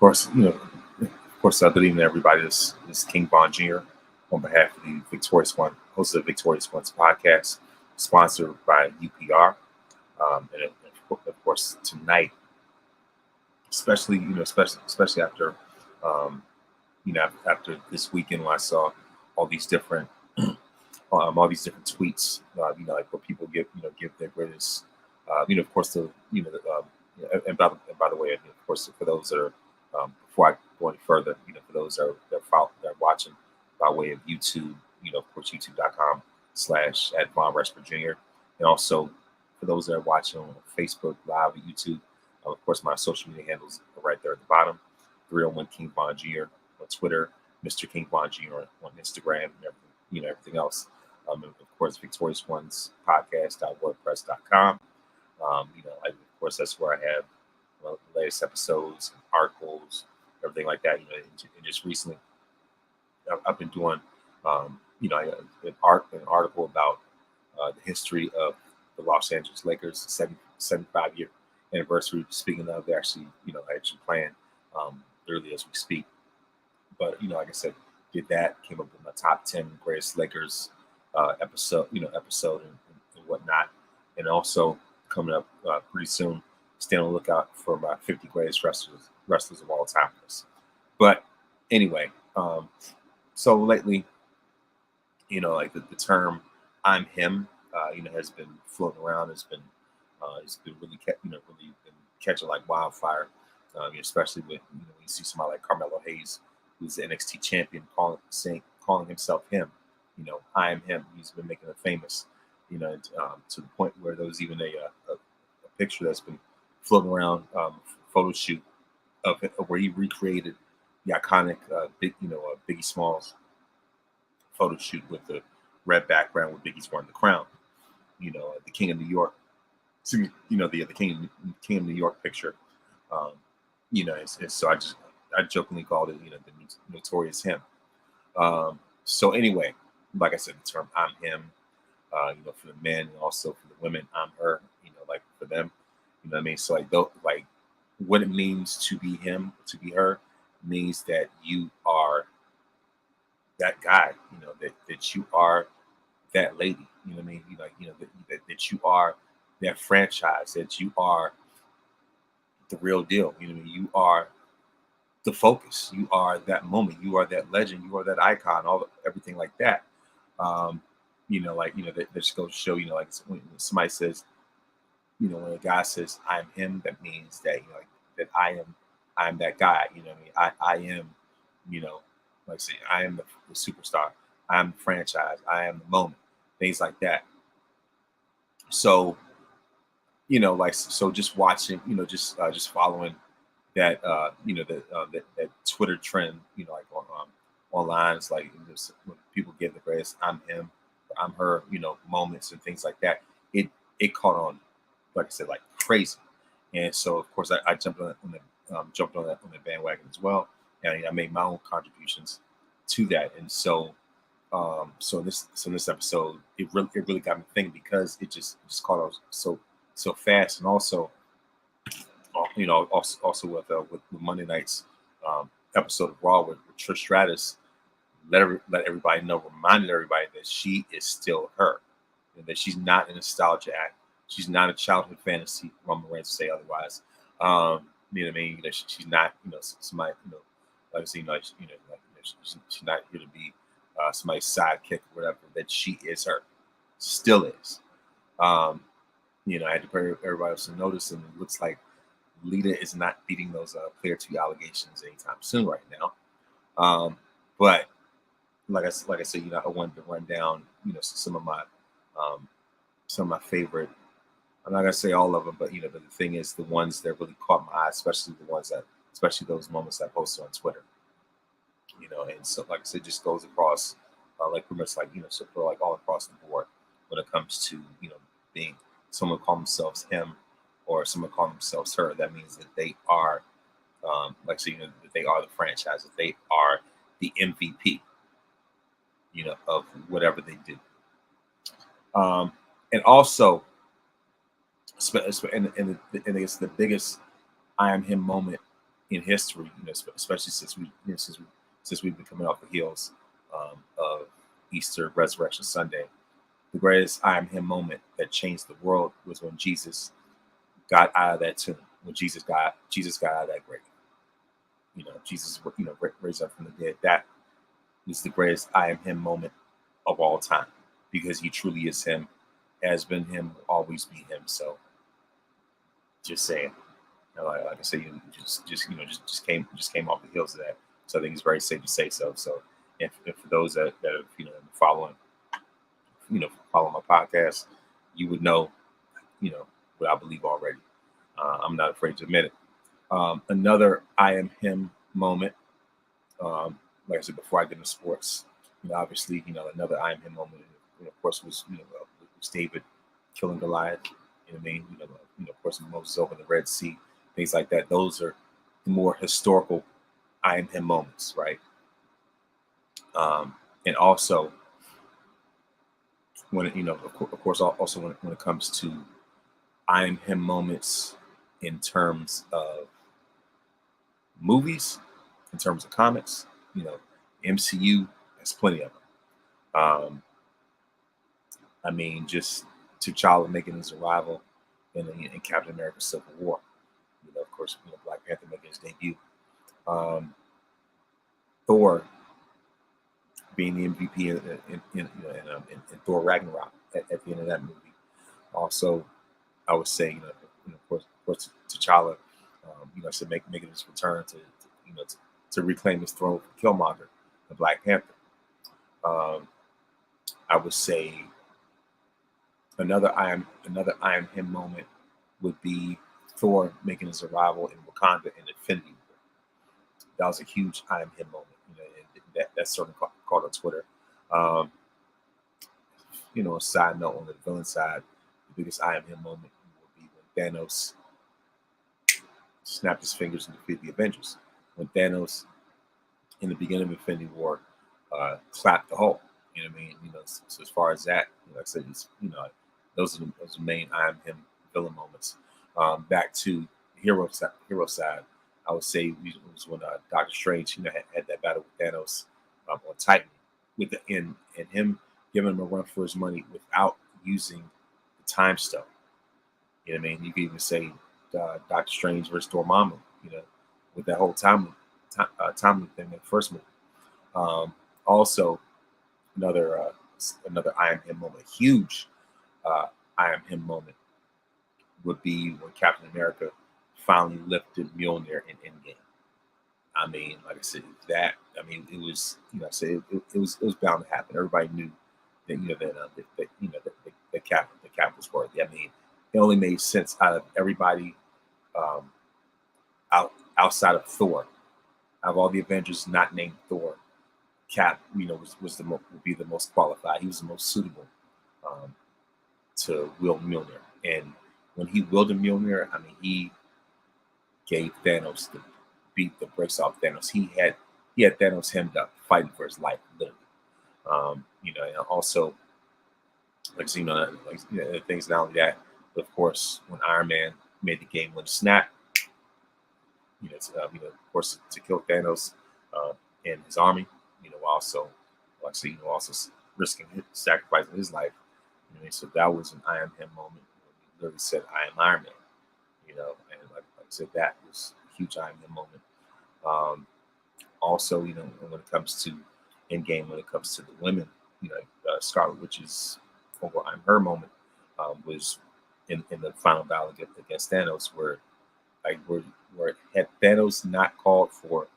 course, good evening, everybody. This is King Von Jr. on behalf of the Victorious One, host of the Victorious Ones podcast, sponsored by UPR. Of course, tonight, especially after, after this weekend when I saw all these different, tweets, like where people give their greatest, of course, and by the way, of course, for those that are, before I go any further, for those that are watching by way of YouTube, of course, youtube.com/at Von Reshford Jr. And also for those that are watching on Facebook Live or YouTube, of course, my social media handles are right there at the bottom. 301 King Von Jr. on Twitter, Mr. King Von Jr. on Instagram, and everything else. And of course, Victorious Ones podcast.wordpress.com. Of course, that's where I have the latest episodes, and articles, everything like that. And just recently, I've been doing, an article about the history of the Los Angeles Lakers 75-year anniversary. Speaking of, they're actually playing early as we speak. But like I said, did that, came up with my top 10 greatest Lakers episode and whatnot, and also coming up pretty soon. Stay on the lookout for my 50 greatest wrestlers of all time. But anyway, so lately, like the term "I'm him," has been floating around. It's been really been catching like wildfire, especially with when you see somebody like Carmelo Hayes, who's the NXT champion, calling himself him. I am him. He's been making it famous. To the point where there was even a picture that's been floating around, photo shoot of where he recreated the iconic Biggie Smalls photo shoot with the red background with Biggie's wearing the crown. The King of New York. The King of New York picture. So I jokingly called it the notorious him. So anyway, like I said, the term "I'm him," for the men and also for the women, "I'm her." Like for them, what I mean. So like what it means to be him, to be her, means that you are that guy. That you are that lady. You know what I mean? That you are that franchise. That you are the real deal. You are the focus. You are that moment. You are that legend. You are that icon. Everything like that. That just goes to show. Like when somebody says, when a guy says "I'm him," that means that that I'm that guy. I am. Like I say, I am the superstar. I am the franchise. I am the moment. Things like that. So, so just watching, just following that, that Twitter trend, like online. It's like when people give the greatest "I'm him," "I'm her," moments and things like that. It caught on, like I said, like crazy. And so, of course, I jumped on the bandwagon as well, and I made my own contributions to that. And so, so this episode, it really got me thinking, because it just caught on so fast, and also, also with Monday night's episode of Raw with Trish Stratus, let everybody know, reminded everybody that she is still her, and that she's not a nostalgia act. She's not a childhood fantasy. Roman Reigns say otherwise. You know what I mean? She's not, somebody, like I say, she's not here to be somebody's sidekick or whatever. That she is her, still is. I had to put everybody else to notice, and it looks like Lita is not beating those Clear 2 allegations anytime soon right now. But like I said, I wanted to run down, some of my favorite. I'm not gonna say all of them, but but the thing is, the ones that really caught my eye, especially those moments I posted on Twitter. And so, like I said, just goes across, like pretty much like so like all across the board when it comes to being someone call themselves him or someone call themselves her. That means that they are, that they are the franchise, that they are the MVP, of whatever they do. And also, and it's the biggest "I am him" moment in history, especially since we've been coming off the heels of Easter Resurrection Sunday. The greatest I am him moment that changed the world was when Jesus got out of that tomb. When Jesus got out of that grave. Jesus raised up from the dead. That was the greatest I am him moment of all time, because he truly is him, has been him, will always be him. So just saying. Like I said, just came off the heels of that. So I think it's very safe to say so. So, and for those that have following follow my podcast, you would know what I believe already. I'm not afraid to admit it. Another I am him moment. Like I said before, I get into sports. Obviously, another I am him moment. Of course, was was David killing Goliath. You know what I mean? Of course, Moses over the Red Sea, things like that. Those are the more historical I am him moments, right? And also, when of course, also when it comes to I am him moments in terms of movies, in terms of comics, MCU has plenty of them. I mean, just T'Challa making his arrival in Captain America: Civil War. Of course, Black Panther making his debut. Thor being the MVP in Thor Ragnarok at the end of that movie. Also, I would say, of course, T'Challa, I said making his return to reclaim his throne from Killmonger, the Black Panther. I would say another I am him moment would be Thor making his arrival in Wakanda in Infinity War. That was a huge I am him moment. And that's certainly called on Twitter. A side note on the villain side, the biggest I am him moment would be when Thanos snapped his fingers and defeated the Avengers. When Thanos, in the beginning of Infinity War, clapped the Hulk. You know what I mean? So as far as that, like I said, those are the main I am him villain moments. Back to hero side, I would say it was when Doctor Strange, had that battle with Thanos on Titan, and him giving him a run for his money without using the Time Stone. You know what I mean? You could even say Doctor Strange versus Dormammu, with that whole time thing in the first movie. Also, another I am him moment, huge I am him moment, would be when Captain America finally lifted Mjolnir in Endgame. I mean, like I said, it was, it was bound to happen. Everybody knew that Cap was worthy. I mean, it only made sense out of everybody outside of Thor. Out of all the Avengers not named Thor, Cap, would be the most qualified. He was the most suitable to wield Mjolnir. And when he wielded Mjolnir, I mean, he gave Thanos the beat the brakes off Thanos. He had Thanos hemmed up, fighting for his life, literally. And also, things not only that, but of course, when Iron Man made the game win snap, of course, to kill Thanos and his army, also risking sacrificing his life. So that was an I am him moment. He literally said, "I am Iron Man." And like I said, that was a huge I am him moment. Also, when it comes to Endgame, when it comes to the women, Scarlet Witch's over I'm her moment was in the final battle against Thanos, where had Thanos not called for,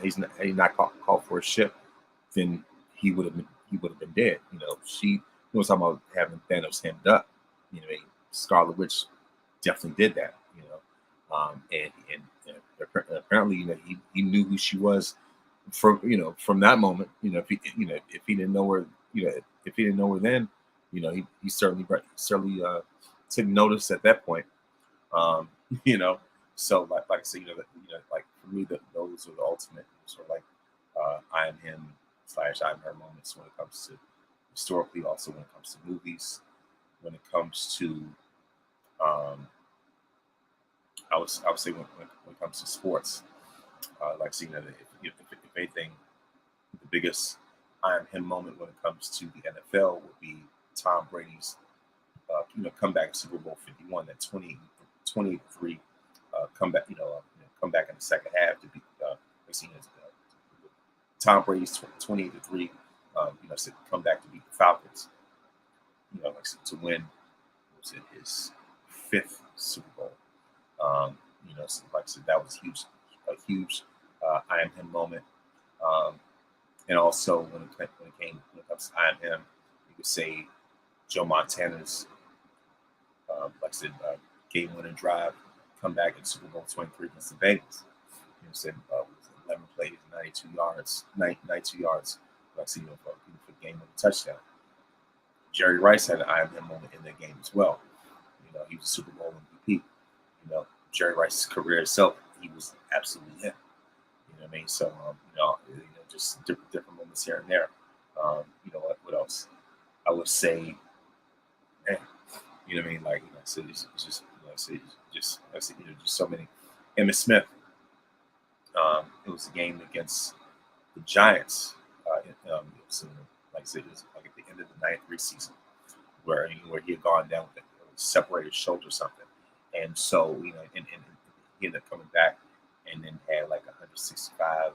he's not called for a ship, then he would have been dead. She was talking about having Thanos hemmed up. Scarlet Witch definitely did that. And apparently, he knew who she was from that moment. If he didn't know her, if he didn't know her then, he certainly took notice at that point. So like I said, like for me, those are the ultimate sort of like I am him / I am her moments when it comes to historically, also when it comes to movies, when it comes to I would say when it comes to sports, like seeing that if anything, the biggest I am him moment when it comes to the NFL would be Tom Brady's comeback in Super Bowl 51, that 23 comeback, comeback in the second half to beat Tom Brady's 28-3, come back to beat the Falcons, to win, was it his fifth Super Bowl. So like I said, that was a huge I am him moment. Um, and also when it comes to I am him, you could say Joe Montana's like I said, game-winning drive, come back in Super Bowl 23 against the Bengals. 11 plays, 92 yards, 92 yards. Like I said, for game-winning touchdown. Jerry Rice had an I am him moment in that game as well. He was a Super Bowl MVP. Jerry Rice's career itself, he was absolutely him. You know what I mean? So, just different moments here and there. What else? I would say, man, you know what I mean? Like, I said, it's just, just so many. Emmitt Smith, it was a game against the Giants. Like I said, it was like at the end of the ninth preseason where he had gone down with a separated shoulder or something. And so, and he ended up coming back and then had like 165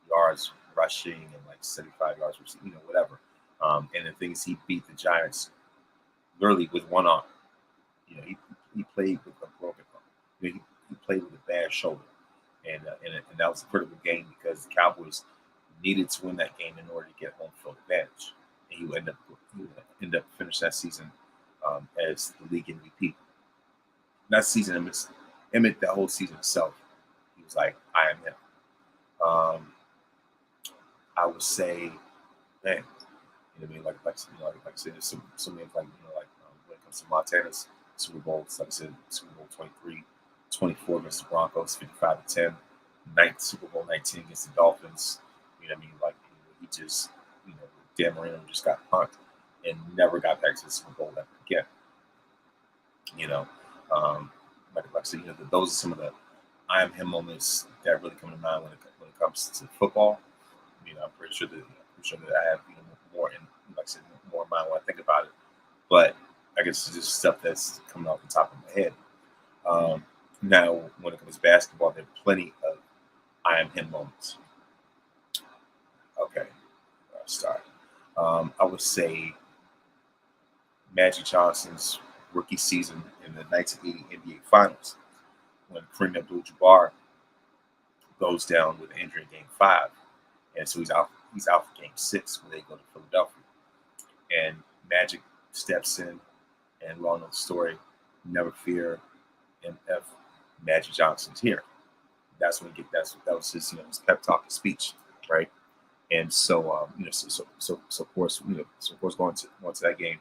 yards rushing and like 75 yards receiving, whatever. And the thing is, he beat the Giants literally with one arm. He played with a broken arm. He played with a bad shoulder. And that was a critical game because the Cowboys needed to win that game in order to get home field advantage. And he would end up finishing that season as the league MVP. That season, Emmitt, that whole season itself, he was like, I am him. I would say, man, like I said, there's so many when it comes to Montana's Super Bowls, like I said, Super Bowl 23, 24 against the Broncos, 55-10, Super Bowl 19 against the Dolphins. He just, Dan Marino just got punked and never got back to the Super Bowl ever again. Like I said, those are some of the I am him moments that really come to mind when it comes to football. I'm pretty sure that I have more in, like I said, more in mind when I think about it. But I guess it's just stuff that's coming off the top of my head. Now, when it comes to basketball, there are plenty of I am him moments. Okay, I'll start. I would say Magic Johnson's rookie season in the 1980 NBA Finals, when Kareem Abdul-Jabbar goes down with an injury in Game 5, and so he's out for Game 6 when they go to Philadelphia, and Magic steps in, and long known story, never fear, MF, Magic Johnson's here. That's when that was his his pep talk, his speech, right? And so so of course going to that game,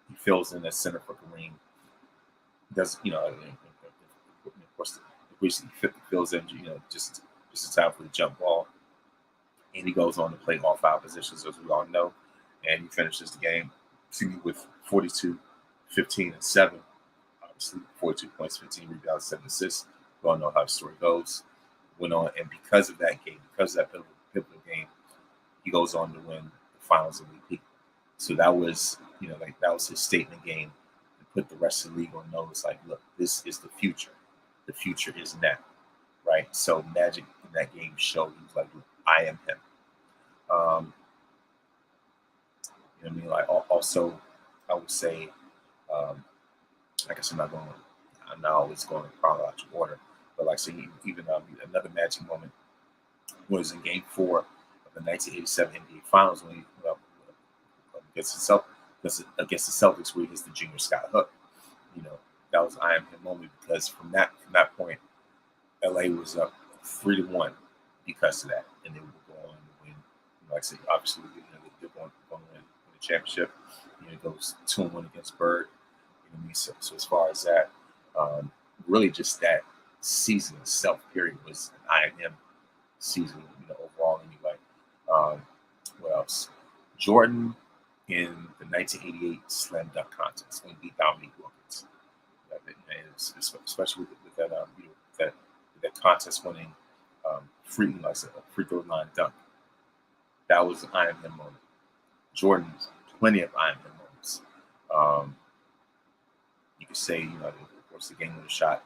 he fills in as center for Kareem. Does of course he fills in just in time for the jump ball, and he goes on to play all 5 positions as we all know, and he finishes the game with 42, 15, and 7. Obviously, 42 points, 15 rebounds, 7 assists. We all know how the story goes. Went on, and because of that game, because of that pivotal game, he goes on to win the Finals MVP. So that was, that was his statement game to put the rest of the league on notice. Like, look, this is the future. The future is now, right? So Magic in that game showed he was like, look, I am him. Like also, I would say, I guess I'm not always going in chronological order, but like, so even another Magic moment was in Game 4 of the 1987 NBA Finals when he against the Celtics, where he hits the Junior Scott Hook. That was I am him moment because from that point, LA was up 3-1 because of that, and they were going to win. Like I said, obviously, they're going to win the championship. It goes 2-1 against Bird. So as far as that, really just that season itself period was an I am him season, overall anyway. What else? Jordan in the 1988 slam dunk contest when he beat Dominique Wilkins. especially with that that contest winning free throw line dunk. That was an I am him moment. Jordan's plenty of I am him moments. Um, you could say, of course, the game winning shot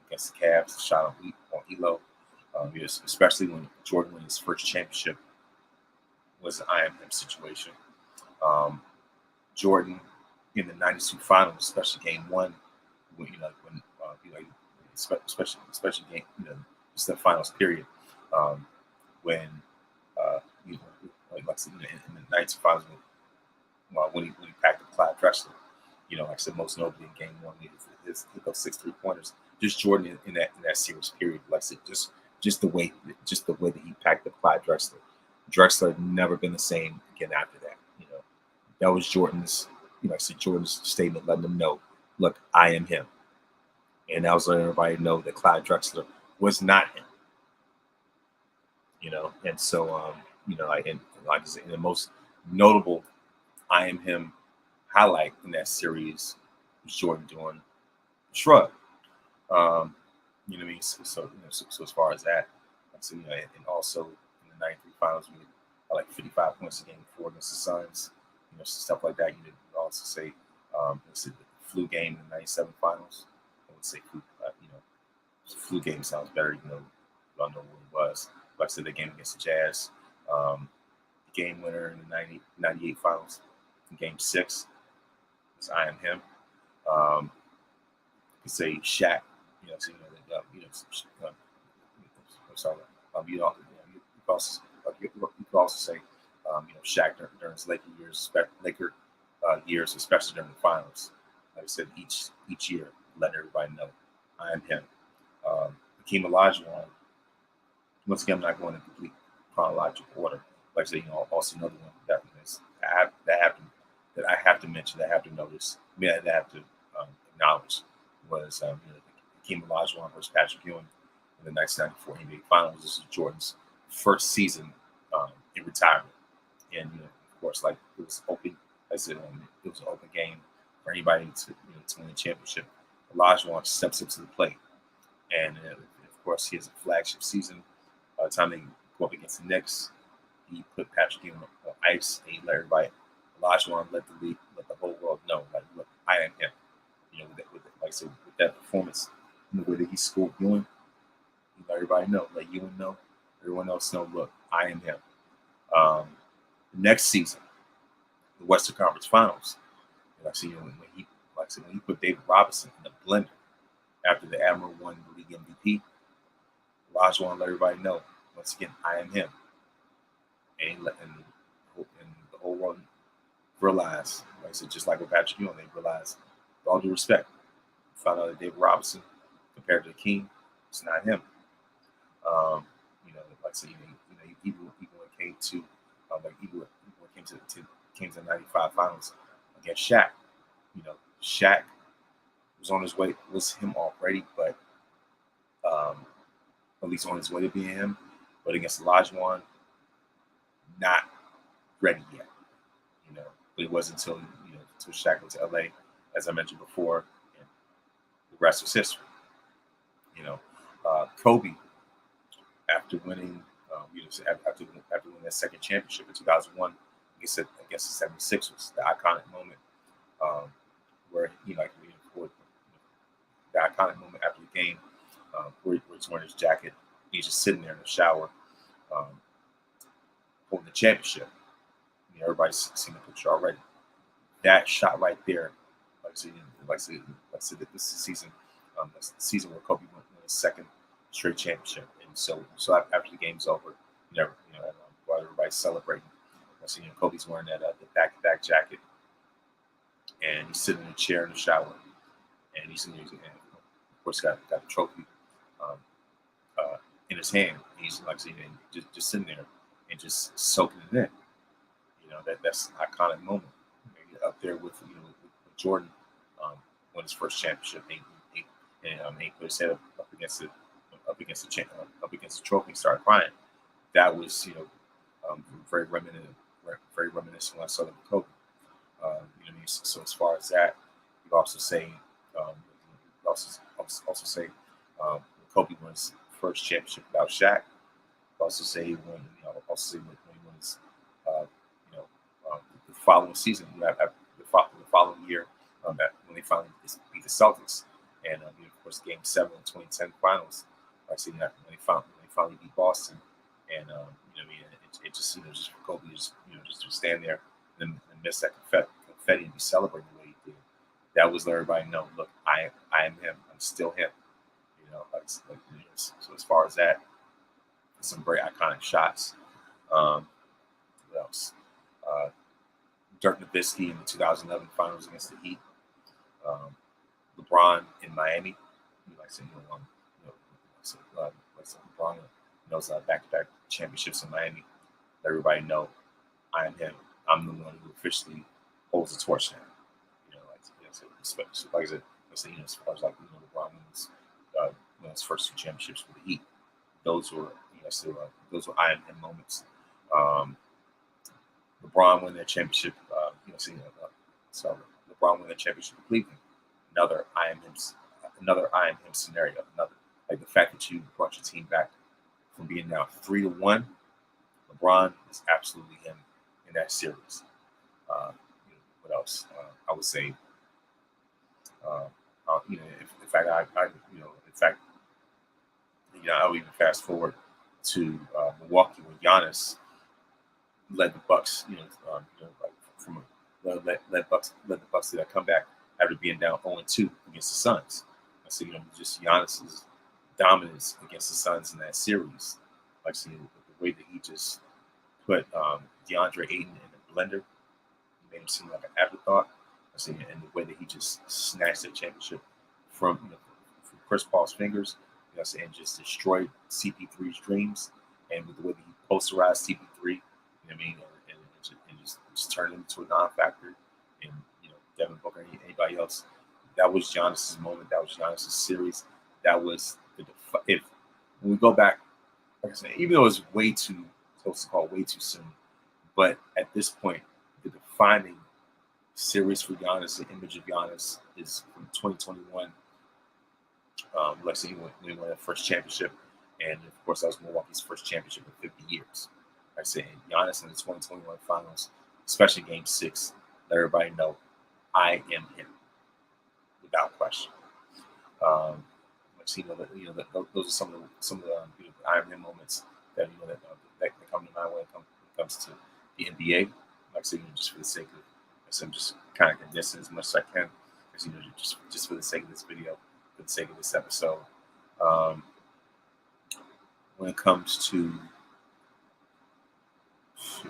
against the Cavs, the shot on Elo, especially when Jordan won his first championship, was an I am him situation. Jordan in the '92 finals, especially Game One, when especially game, just the finals period, when like I said, in the '92 finals when he packed up Clyde Drexler, like I said, most notably in Game One, his those 6 3-pointers. Just Jordan in that series period, like I said, just the way that he packed up Clyde Drexler. Drexler had never been the same again after that. That was Jordan's, I said Jordan's statement, letting them know, look, I am him. And that was letting everybody know that Clyde Drexler was not him. And so, like I said, the most notable I am him highlight in that series was Jordan doing shrug. You know what I mean? So as far as that, so, and also in the '93 finals, we had like 55 points a game before against the Suns. Stuff like that. You did also say, the flu game in the '97 finals. I would say flu game sounds better. You don't know what it was. Like I said, the game against the Jazz, the game winner in the '98 finals, in Game 6. Was I am him. You could say Shaq. You could also say, Shaq during his Laker years, especially during the finals. Like I said, each year, letting everybody know I am him. Hakeem Olajuwon. Once again, I'm not going in complete chronological order. Like I said, also another one that I have to mention, that I have to notice, that I have to acknowledge was Hakeem Olajuwon versus Patrick Ewing in the 1994 NBA Finals. This is Jordan's first season in retirement, and of course, like it was open. I said it was an open game for anybody to win the championship. Olajuwon steps up to the plate, and of course, he has a flagship season. By the time they go up against the Knicks, he put Patrick Ewing on ice, and he let everybody. Olajuwon let the whole world know, like, look, I am him. Like I said, with that performance, and the way that he scored Ewing, he let everybody know, let Ewing know, everyone else know, look, I am him. Next season, the Western Conference Finals, when he put David Robinson in the blender after the Admiral won the league MVP, Olajuwon let everybody know, once again, I am him. And the whole world realized, like I said, just like with Patrick Ewing, they realized, with all due respect, found out that David Robinson, compared to the King, it's not him. Like I said, even when it came to came to the '95 Finals against Shaq, Shaq was on his way, was him already, but at least on his way to being him. But against Olajuwon, not ready yet. But it wasn't until Shaq went to LA, as I mentioned before, and the rest was history. Kobe, after winning, after winning that second championship in 2001 against the 76ers, the iconic moment where the iconic moment after the game, where he's wearing his jacket, he's just sitting there in the shower, holding the championship. Everybody's seen the picture already. That shot right there, like I said, this season, the season where Kobe won his second straight championship, and so after the game's over, while everybody's celebrating, Kobe's wearing that the back-to-back jacket, and he's sitting in a chair in the shower, and he's in there, and of course got the trophy in his hand. He's just sitting there and just soaking it in. That's an iconic moment. Up there with Jordan won his first championship, and he put his head up against the trophy, and started crying. That was very reminiscent when I saw that with Kobe. So as far as that, you also say also say Kobe won his first championship without Shaq. Also say he won, also say when he won his, you know, the following season, the following year, when they finally beat the Celtics, and of course, Game 7 in 2010 Finals. I see that when they finally beat Boston, and it just just for Kobe just to stand there and miss that confetti and be celebrating the way he did. That was let everybody know. Look, I am him. I'm still him. So as far as that, some very iconic shots. What else? Uh, Dirk Nowitzki in the 2011 Finals against the Heat. LeBron in Miami. Like I said, LeBron knows back-to-back championships in Miami. Let everybody know I am him. I'm the one who officially holds the torch now. Like I said, as far as LeBron wins his first two championships with the Heat. Those were those were I am him moments. LeBron won their championship. So LeBron won their championship with Cleveland. Another I am him scenario. Another, like, the fact that you brought your team back from being now 3-1. LeBron is absolutely him in that series. What else? I would say. I'll even fast forward to Milwaukee when Giannis led the Bucks. Led the Bucks to that comeback after being down 0-2 against the Suns. I see, just Giannis's dominance against the Suns in that series. Like, the way that he just put DeAndre Ayton in the blender, made him seem like an afterthought. And the way that he just snatched that championship from Chris Paul's fingers, and just destroyed CP3's dreams, and with the way that he posterized CP3, and just turned him into a non-factor, and Devin Booker, anybody else. That was Giannis's moment. That was Giannis's series. That was when we go back, like I said, even though it's way too close to call, way too soon, but at this point, the defining series for Giannis, the image of Giannis, is from 2021. Let's see, when he won that first championship, and of course that was Milwaukee's first championship in 50 years. I say Giannis in the 2021 Finals, especially Game 6, let everybody know I am him, without question. Those are some of the I am him moments that that come to mind when it comes to the NBA. Like I say, just for the sake of, I'm just kind of condensing as much as I can, because just for the sake of this video, for the sake of this episode. When it comes to, I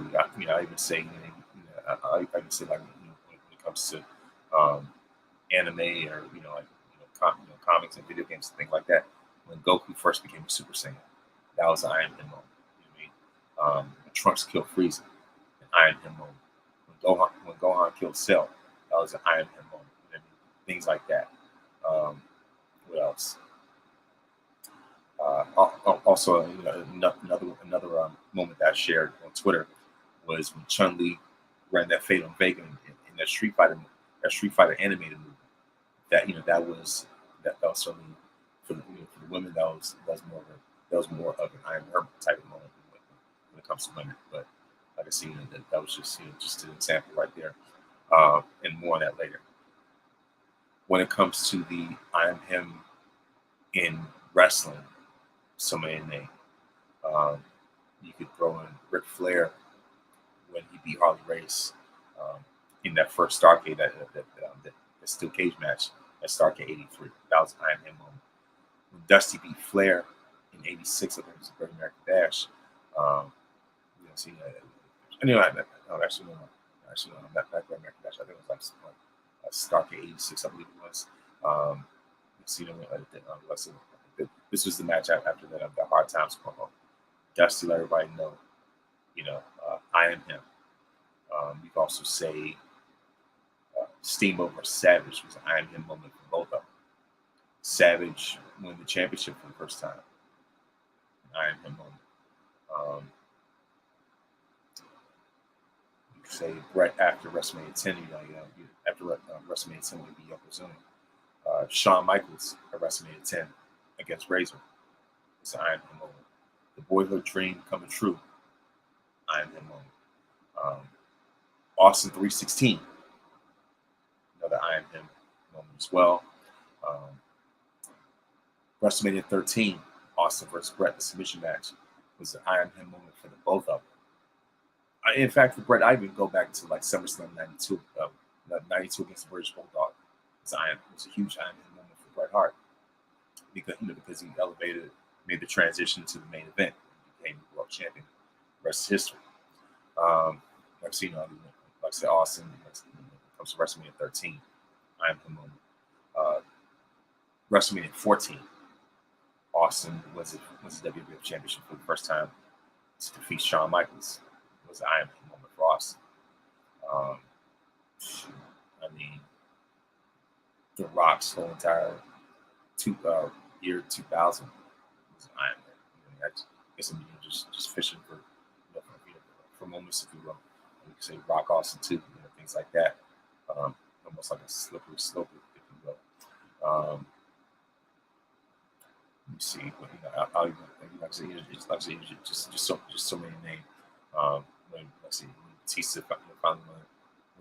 even say, I even say, like, when it comes to anime, or comics and video games and things like that. When Goku first became a Super Saiyan, that was an I am him moment. When Trunks killed Frieza, an I am him moment. When Gohan killed Cell, that was an I am him moment. Things like that. What else? Also, another moment that I shared on Twitter was when Chun-Li ran that Fate on Vega in that Street Fighter animated movie. That was certainly for the women. That was more of an I am her type of moment when it comes to women. But like I see, that was just an example right there, and more on that later. When it comes to the I am him in wrestling, so many names. You could throw in Ric Flair when he beat Harley Race in that first Starrcade, that steel cage match at Starrcade '83. That was an I am him moment. When Dusty beat Flair in '86, I think it was the Great American Bash. Not Great American Bash. I think it was like Starrcade '86, I believe it was. This was the match after the Hard Times promo. Dusty let everybody know, I am him. You can also say Steamboat versus Savage was an I am him moment for both of them. Savage won the championship for the first time. An I am him moment. You could say right after WrestleMania 10, after WrestleMania 10 would be Yokozuna. Shawn Michaels at WrestleMania 10 against Razor. It's an I Am Him moment. The boyhood dream coming true. I Am Him moment. Austin 316. Another I Am Him moment as well. WrestleMania 13, Austin versus Brett, the submission match, was an I Am Him moment for the both of them. In fact, for Brett, I even go back to like SummerSlam 92, 92 against the British Bulldog. It was a huge I Am Him moment for Bret Hart because he elevated, made the transition to the main event, became the world champion. The rest is history. Like I said, Austin comes to WrestleMania 13, I Am Him moment. WrestleMania 14. Austin was the WWF Championship for the first time to defeat Shawn Michaels. It was an I Am Him moment for Austin. The Rock's whole entire year 2000 was an I Am Him. I guess I'm just fishing for moments, if you will. You can say Rock Austin too, things like that. Almost like a slippery slope, if you will. Let me see, but I'll even like I say, just so many names. Let's see, Batista finally won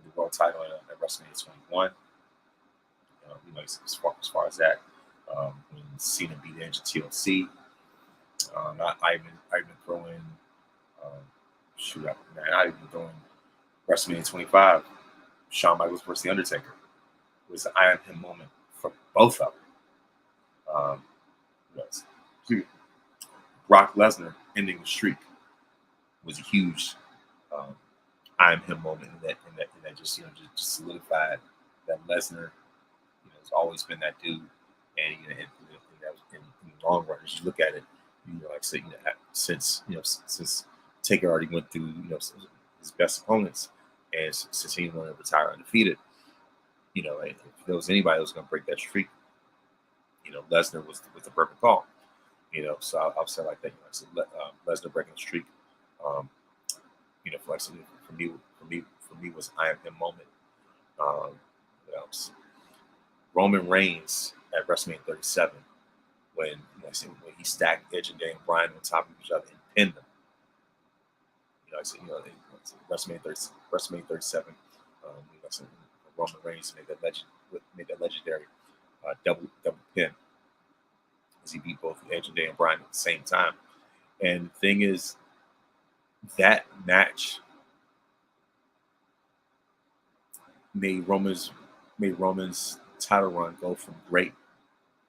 the world title at WrestleMania 21. As far as that, when Cena beat Edge at TLC, I even throw in I even throw in WrestleMania 25. Shawn Michaels versus The Undertaker was an I Am Him moment for both of them. Brock Lesnar ending the streak was a huge I Am Him moment, and that just solidified that Lesnar has always been that dude, and in the long run, as you look at it, like I said, since Taker already went through his best opponents, and since he wanted to retire undefeated, if there was anybody that was going to break that streak, Lesnar was the perfect call. So I'll say like that. Lesnar breaking the streak. For me was I Am Him moment. What else? Roman Reigns at WrestleMania 37 when he stacked Edge and Daniel Bryan on top of each other and pinned them. WrestleMania 37. Roman Reigns made that legendary double pin as he beat both Edge and Daniel Bryan at the same time. And the thing is, that match made Roman's title run go from great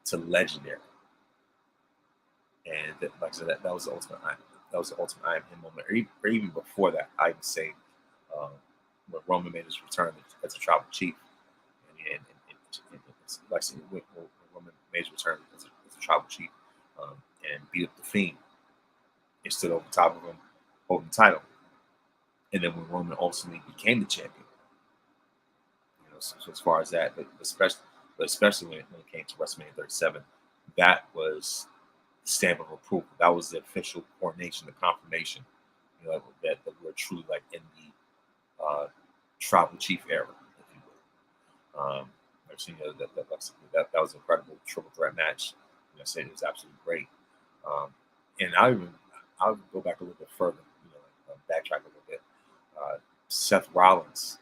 to legendary. And like I said, that was the ultimate. That was the ultimate I Am Him moment. Or even before that, I would say when Roman made his return as a tribal chief, and like I said, when Roman made his return as a tribal chief and beat up the Fiend, and stood over top of him, holding the title. And then when Roman ultimately became the champion, so as far as that, but especially when it came to WrestleMania 37, that was the stamp of approval. That was the official coronation, the confirmation, that we're truly like in the tribal chief era, if you will. That was an incredible triple threat match. I said it was absolutely great. And I'll go back a little bit further, backtrack a little bit. Seth Rollins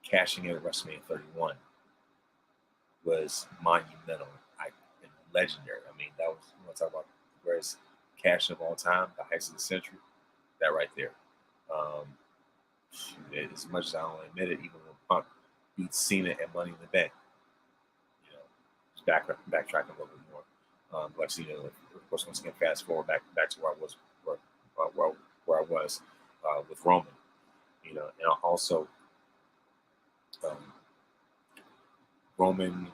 cashing in at WrestleMania 31 was monumental and legendary. I mean, that was, talk about the greatest cash of all time, the heights of the century, that right there. As much as I don't admit it, even when Punk beat Cena at Money in the Bank, just backtracking a little bit more. Like, of course, once again, fast forward back to where I was, where I was with Roman, and also Roman.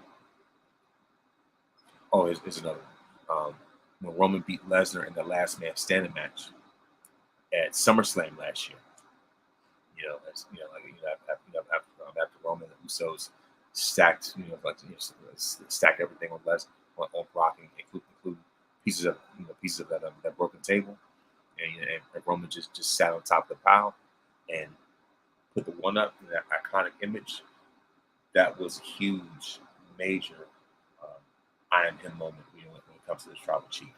Oh, is another one. When Roman beat Lesnar in the Last Man Standing match at SummerSlam last year, after Roman and Usos stacked, stacked everything on Lesnar on Brock, including pieces of that broken table, and Roman just sat on top of the pile and put the one up in that iconic image. That was a huge, major I am him moment, when it comes to the tribal chief.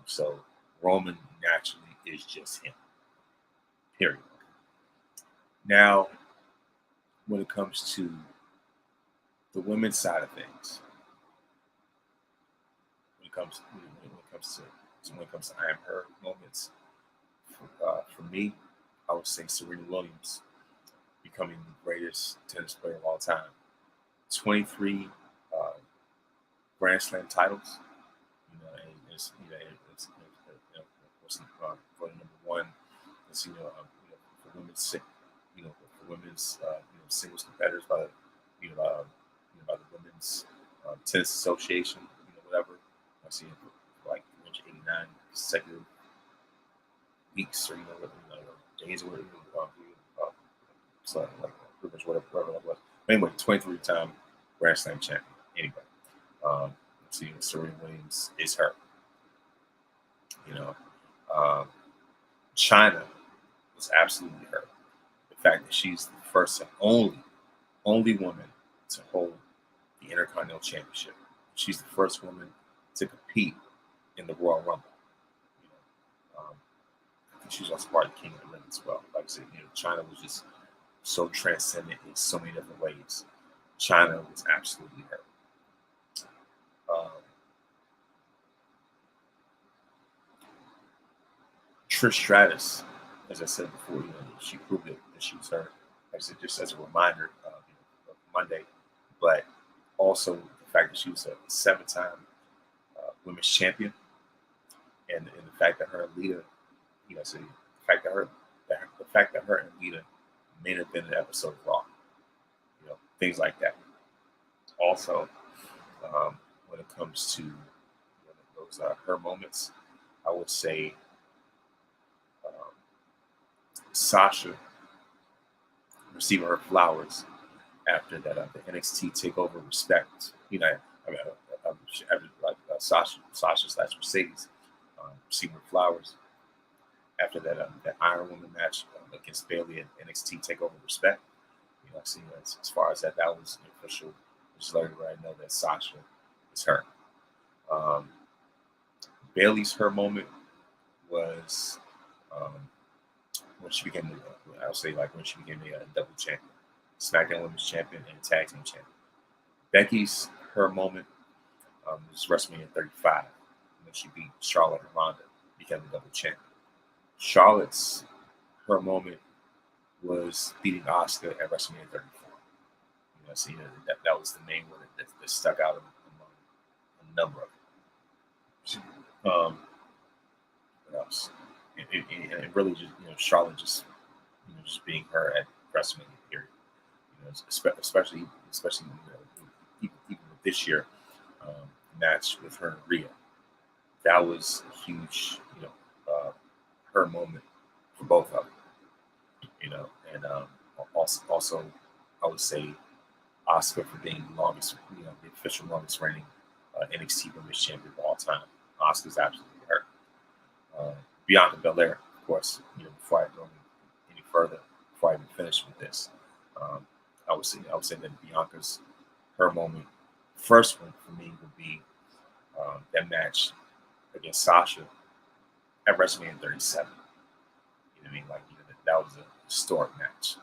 So Roman naturally is just him. Period. Now, when it comes to the women's side of things, when it comes to I am her moments, for me, I would say Serena Williams becoming the greatest tennis player of all time. 23 Grand Slam titles. And it's for number one. It's for women's for women's singles competitors by by the Women's Tennis Association. Whatever. I see like 389 consecutive weeks or days or whatever. So like pretty much whatever that was. Anyway, 23-time Grand Slam champion. Anyway, Serena Williams is her. China was absolutely her. The fact that she's the first and only woman to hold the Intercontinental Championship. She's the first woman to compete in the Royal Rumble. I think she's also part of the King of the Ring as well. Like I said, China was just so transcendent in so many different ways. China was absolutely her. Trish Stratus, as I said before, she proved it that she was her. Like I said, just as a reminder of Monday, but also the fact that she was a 7-time women's champion, and the fact that her and Lita, the fact that her and Lita may have been an episode of Raw, things like that. Also, when it comes to those her moments, I would say Sasha receiving her flowers after that the NXT Takeover Respect. Sasha/Mercedes receiving her flowers after that Iron Woman match against Bayley at NXT Takeover Respect. As far as that was an official. Just letting everybody know that Sasha is her. Bayley's her moment was when she became when she became a double champion, SmackDown Women's Champion and Tag Team Champion. Becky's her moment was WrestleMania 35 when she beat Charlotte and Ronda, became a double champion. Charlotte's her moment was beating Asuka at WrestleMania 34. That was the main one that stuck out among a number of them. What else? And really just Charlotte just being her at WrestleMania period. Especially even with this year match with her and Rhea. That was a huge her moment for both of them. And also I would say Asuka for being the longest, the official longest reigning NXT Women's Champion of all time. Asuka's absolutely her. Bianca Belair, of course. Before I go any further, before I even finish with this, I would say that Bianca's her moment, first one for me would be that match against Sasha at WrestleMania 37. That was a historic match.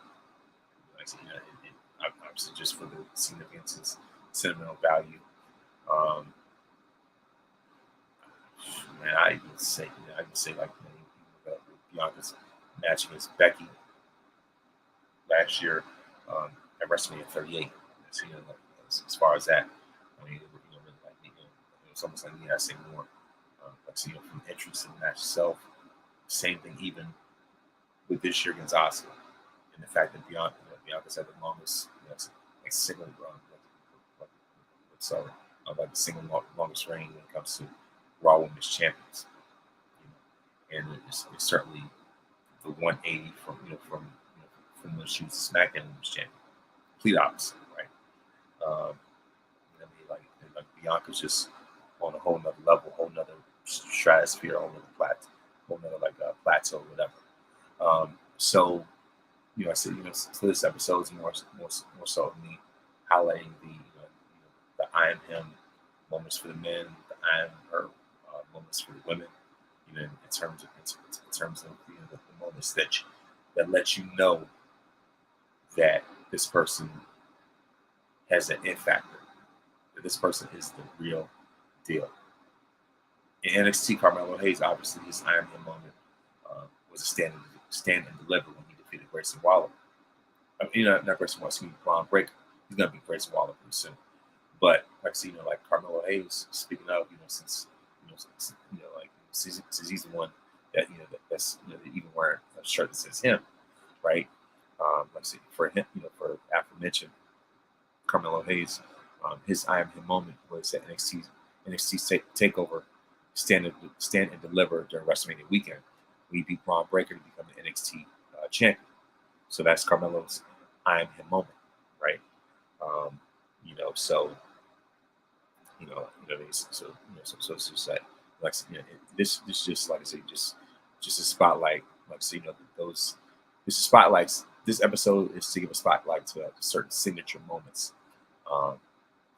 Obviously, just for the significance and sentimental value. I can say Bianca's match against Becky last year at WrestleMania 38. As far as that, it was almost like I say more. From entrance to the match itself. Same thing, even with this year against Asuka, and the fact that Bianca's had the longest, single run, the single longest reign when it comes to Raw Women's Champions, and it's certainly the 180 from when she was SmackDown Women's Champion, complete opposite, right? Like Bianca's just on a whole nother level, whole nother stratosphere, whole nother plateau, whatever. So I said, so this episode is more so me highlighting the I am him moments for the men, the I am her moments for the women. In terms of the moments that let you know that this person has an it factor, that this person is the real deal. In NXT, Carmelo Hayes, obviously, his I am him moment was a stand and deliver when he defeated Grayson Waller. Not Grayson Waller, excuse me, Braun Breaker. He's gonna be Grayson Waller pretty soon. But like I see, like Carmelo Hayes, speaking of, since since he's the one that that's even wearing a shirt that says him, right? Like I say, for him, for aforementioned Carmelo Hayes, his I am him moment was at NXT Takeover stand and deliver during WrestleMania weekend. We beat Braun Breaker to become the NXT champion. So that's Carmelo's I am him moment, right? So so it's just like this just like I say, just a spotlight, like I say, those this is spotlights. This episode is to give a spotlight to certain signature moments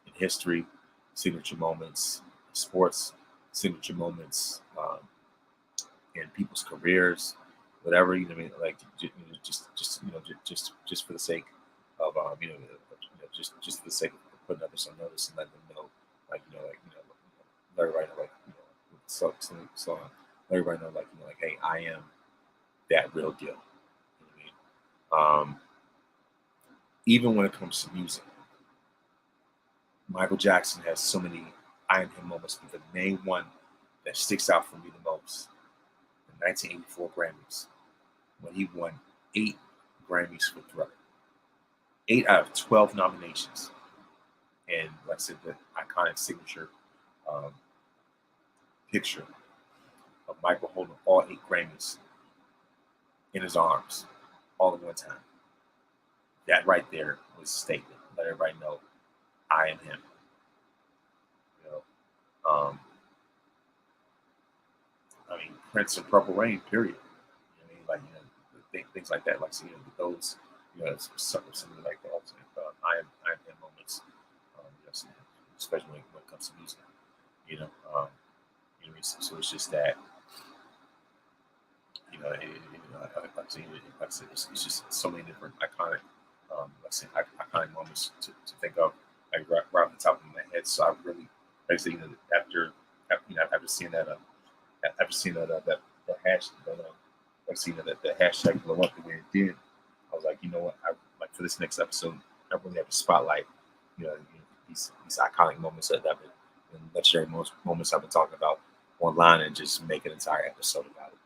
in history, signature moments in sports, signature moments in people's careers, whatever like just for the sake of just for the sake of putting others on notice and letting them know, let everybody know, so let everybody know, hey, I am that real deal. You know what I mean? Even when it comes to music, Michael Jackson has so many I am him moments, but the main one that sticks out for me the most, the 1984 Grammys, when he won 8 Grammys for Thriller. 8 out of 12 nominations. And like I said, the iconic signature picture of Michael holding all 8 Grammys in his arms all at one time. That right there was a statement. Let everybody know I am him. Prince and Purple Rain, period. Things like that. Like those, something like that. I am him moments. Especially when it comes to music. So it's just that. Like I said, it's just so many different iconic, iconic moments to think of, like right off the top of my head. So I really, after seeing that, that hash, that the hashtag blew up the way it did, I was like, what, for this next episode, I really have to spotlight, these iconic moments that I've been, and legendary moments I've been talking about online, and just make an entire episode about it.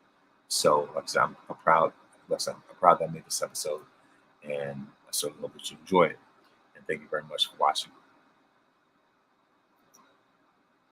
So, like I said, I'm proud. I'm proud that I made this episode, and I certainly hope that you enjoy it. And thank you very much for watching.